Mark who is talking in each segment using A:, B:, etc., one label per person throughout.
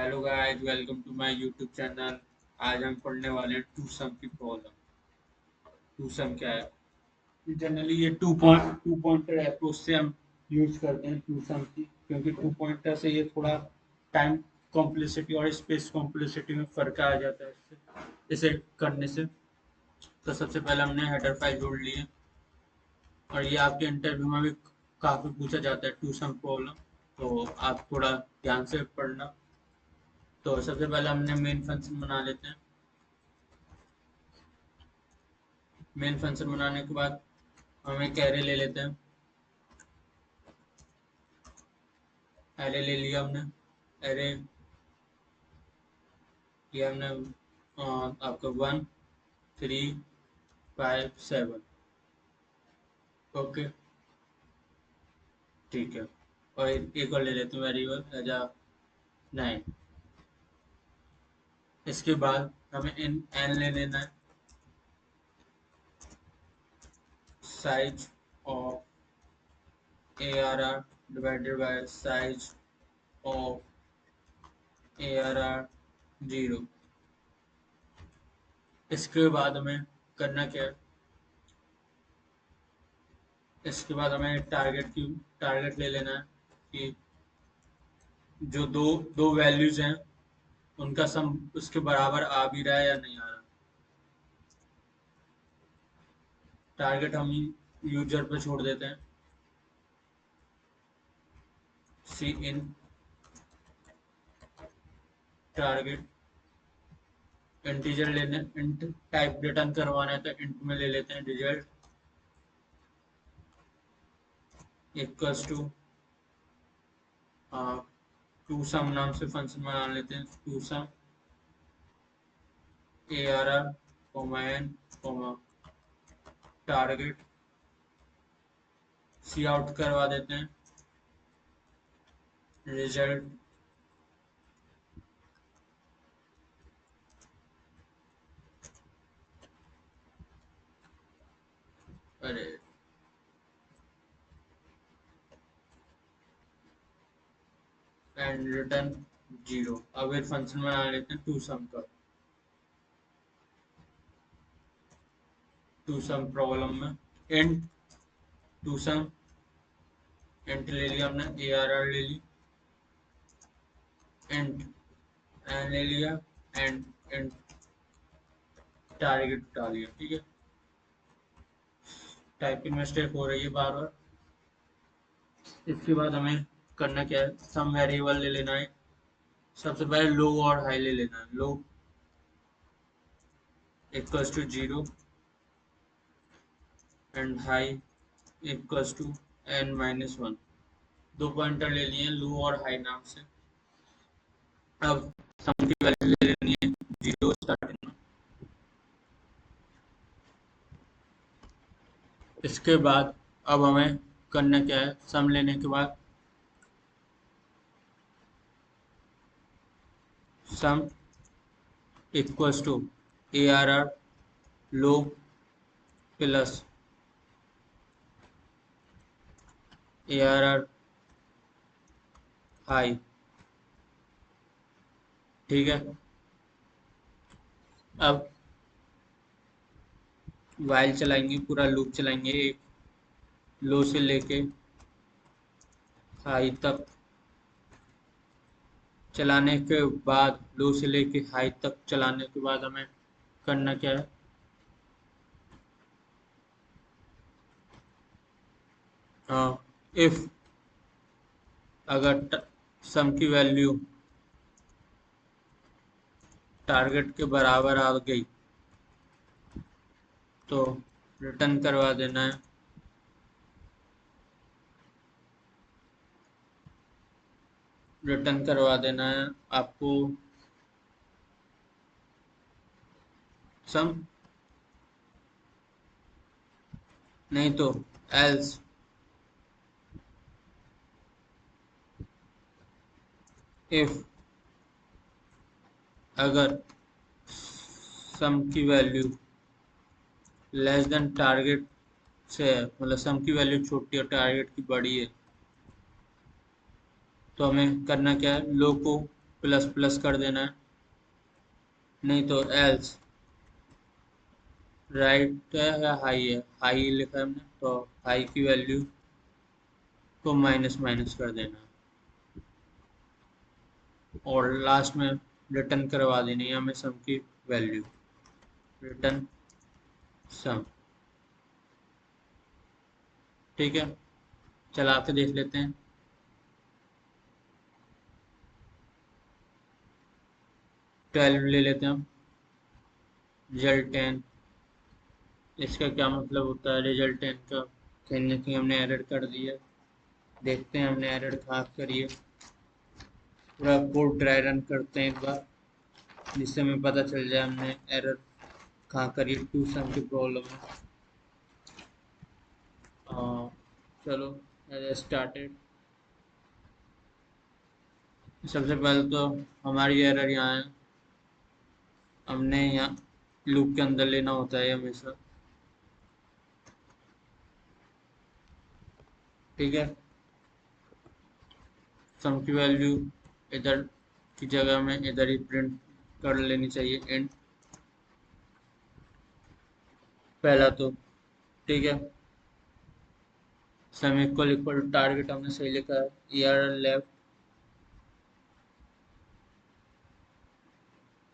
A: Hello guys, welcome to my YouTube channel. आज हम पढ़ने वाले हैं टू सम की प्रॉब्लम। टू सम क्या है? जनरली ये टू पॉइंटर अप्रोच से हम यूज करते हैं टू सम की, क्योंकि टू पॉइंटर से ये थोड़ा टाइम कॉम्प्लेक्सिटी और स्पेस कॉम्प्लेक्सिटी में फर्क आ जाता है इससे इसे करने से। तो सबसे पहले हमने हेडर फाइल जोड़ ली है, और ये आपके इंटरव्यू में भी काफ़ी पूछा जाता है टू सम प्रॉब्लम, तो आप थोड़ा ध्यान से पढ़ना। तो सबसे पहले हमने मेन फंक्शन बना लेते हैं। मेन फंक्शन बनाने के बाद हम एक एरे ले लेते हैं। एरे ले लिया हमने। एरे ये हमने आपका 1 3 5 7। ओके, ठीक है। और एक और ले लेते हैं वेरिएबल एज आ 9। इसके बाद हमें इन एन ले लेना है। Size of A R R divided by size of A R R 0। इसके बाद हमें करना क्या है? इसके बाद हमें टारगेट ले लेना है कि जो दो दो वैल्यूज हैं उनका सम उसके बराबर आ भी रहा है या नहीं आ रहा। टारगेट हम यूजर पे छोड़ देते हैं। सी इन टारगेट इंटीजर लेने इंट टाइप रिटर्न करवाना है तो इंट में ले लेते हैं result equals to two sum नाम से फंक्शन बना लेते हैं। Two sum A R R comma N comma target C out करवा देते हैं रिजल्ट अरे एंड रिटर्न 0। अब एक फंक्शन बना लेते हैं टू सम का। टू सम प्रॉब्लम में इंट टू सम इंट ले लिया हमने, ए आर आर ले ली, इंट एन ले लिया, एंड इंट टारगेट डाल लिया। ठीक है, टाइपिंग मिस्टेक हो रही है बार बार। इसके बाद हमें करना क्या है? सम वेरिएबल ले लेना है। सबसे पहले लो और हाई ले लेना है। Low equals to 0 and high equals to n-1। दो पॉइंटर ले लिए लो और हाई नाम से। अब सम की वैल्यू ले लेनी है 0 स्टार्टिंग में। इसके बाद अब हमें करना क्या है? सम लेने के बाद sum equals to A R R low plus A R R high. ठीक है, अब वाइल चलाएंगे, पूरा लूप चलाएंगे एक लो से लेके हाई तक। चलाने के बाद लो से लेके हाई तक चलाने के बाद हमें करना क्या है? इफ अगर सम की वैल्यू टारगेट के बराबर आ गई तो रिटर्न करवा देना है आपको सम, नहीं तो एल्स इफ अगर सम की वैल्यू लेस देन टारगेट से है, मतलब सम की वैल्यू छोटी और टारगेट की बड़ी है, तो हमें करना क्या है? लो को प्लस प्लस कर देना है, नहीं तो एल्स राइट है या हाई है, हाई लिखा है हमने तो हाई की वैल्यू को माइनस माइनस कर देना है, और लास्ट में रिटर्न करवा देनी है हमें सम की वैल्यू, रिटर्न सम। ठीक है, चला के देख लेते हैं। 12 ले लेते हैं हम, रिजल्ट 10। इसका क्या मतलब होता है रिजल्ट 10 का? कहीं ना कहीं हमने एरर कर दी है। देखते हैं हमने एरर कहाँ करी है, पूरा कोड ड्राई रन करते हैं एक बार, जिससे हमें पता चल जाए हमने एरर कहाँ करी है, टू सम की प्रॉब्लम है। चलो स्टार्टेड। सबसे पहले तो हमारी एरर यहाँ है, हमने यहाँ लूप के अंदर लेना होता है हमेशा। ठीक है, सम की वैल्यू इधर की जगह में इधर ही प्रिंट कर लेनी चाहिए, एंड पहला तो। ठीक है, सम इक्वल इक्वल टारगेट हमने सही लिखा है, ER लेफ्ट,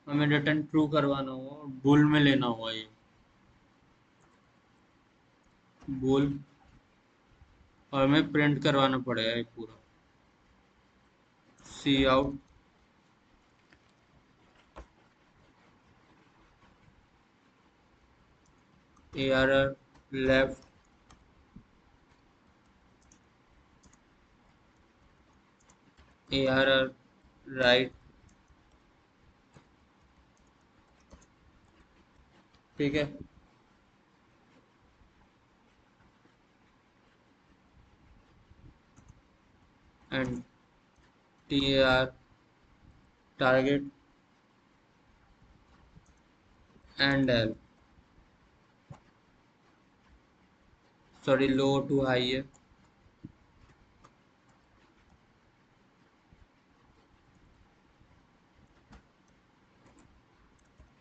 A: हमें रिटर्न ट्रू करवाना होगा, बुल में लेना होगा ये बुल, और हमें प्रिंट करवाना पड़ेगा ये पूरा, see out AR left AR right. ठीक है, and TAR target and L, sorry low to high है,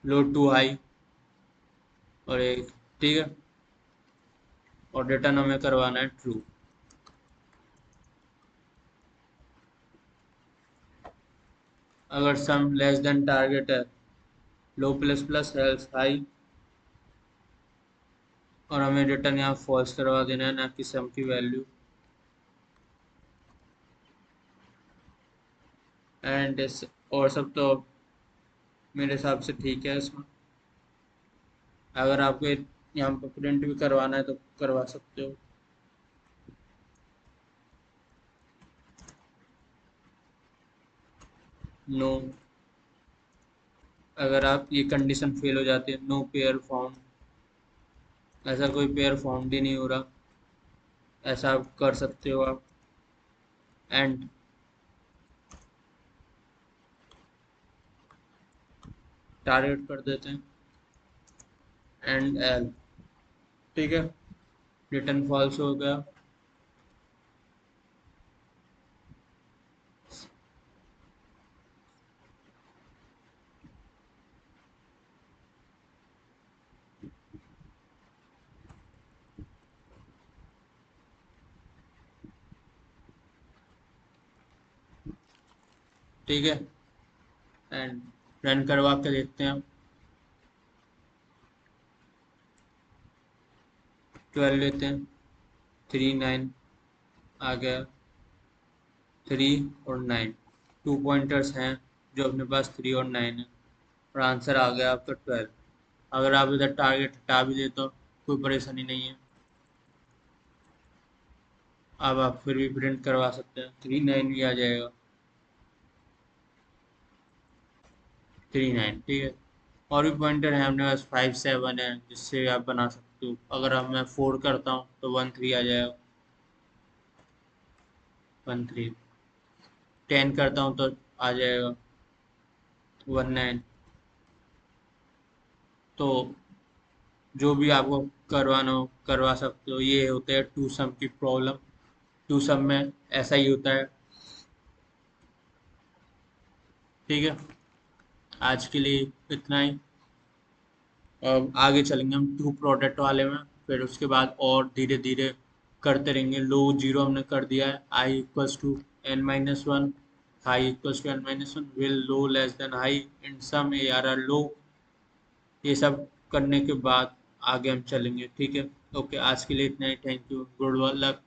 A: लो टू हाई और एक। ठीक है, और रिटर्न हमें करवाना है ट्रू। अगर सम लेस देन टारगेट है, लो प्लस प्लस एल्स हाई, और हमें रिटर्न यहाँ फॉल्स करवा देना है, ना कि सम की वैल्यू। एंड और सब तो मेरे हिसाब से ठीक है इसमें। अगर आपको यहाँ पर प्रिंट भी करवाना है तो करवा सकते हो। नो, अगर आप ये कंडीशन फेल हो जाती है, नो पेयर फाउंड, ऐसा कोई पेयर फाउंड ही नहीं हो रहा, ऐसा आप कर सकते हो आप। एंड टारगेट कर देते हैं एंड एल। ठीक है, रिटर्न फॉल्स हो गया। ठीक है, एंड रन करवा के देखते हैं हम। 12 लेते हैं, 3 9 आ गया, 3 और 9, 2 पॉइंटर्स हैं जो अपने पास 3 और 9 है, और आंसर आ गया आपका 12। अगर आप इधर टारगेट हटा भी दे तो कोई परेशानी नहीं है, अब आप फिर भी प्रिंट करवा सकते हैं, 3 9 भी आ जाएगा, 3 9। ठीक है, और भी पॉइंटर है अपने पास, 5 7 है जिससे आप बना सकते हो। अगर अब मैं 4 करता हूँ तो 1 3 आ जाएगा, 1 3। 10 करता हूँ तो आ जाएगा 1 9। तो जो भी आपको करवाना हो करवा सकते हो। ये होते हैं टू सम की प्रॉब्लम, टू सम में ऐसा ही होता है। ठीक है, आज के लिए इतना ही। अब आगे चलेंगे हम टू प्रोडक्ट वाले में, फिर उसके बाद और धीरे धीरे करते रहेंगे। लो जीरो हमने कर दिया है, I equals to n-1, high equals to n-1, while low less than high, in sum A R R low. ये सब करने के बाद आगे हम चलेंगे। ठीक है, ओके, आज के लिए इतना ही। Thank you, good luck.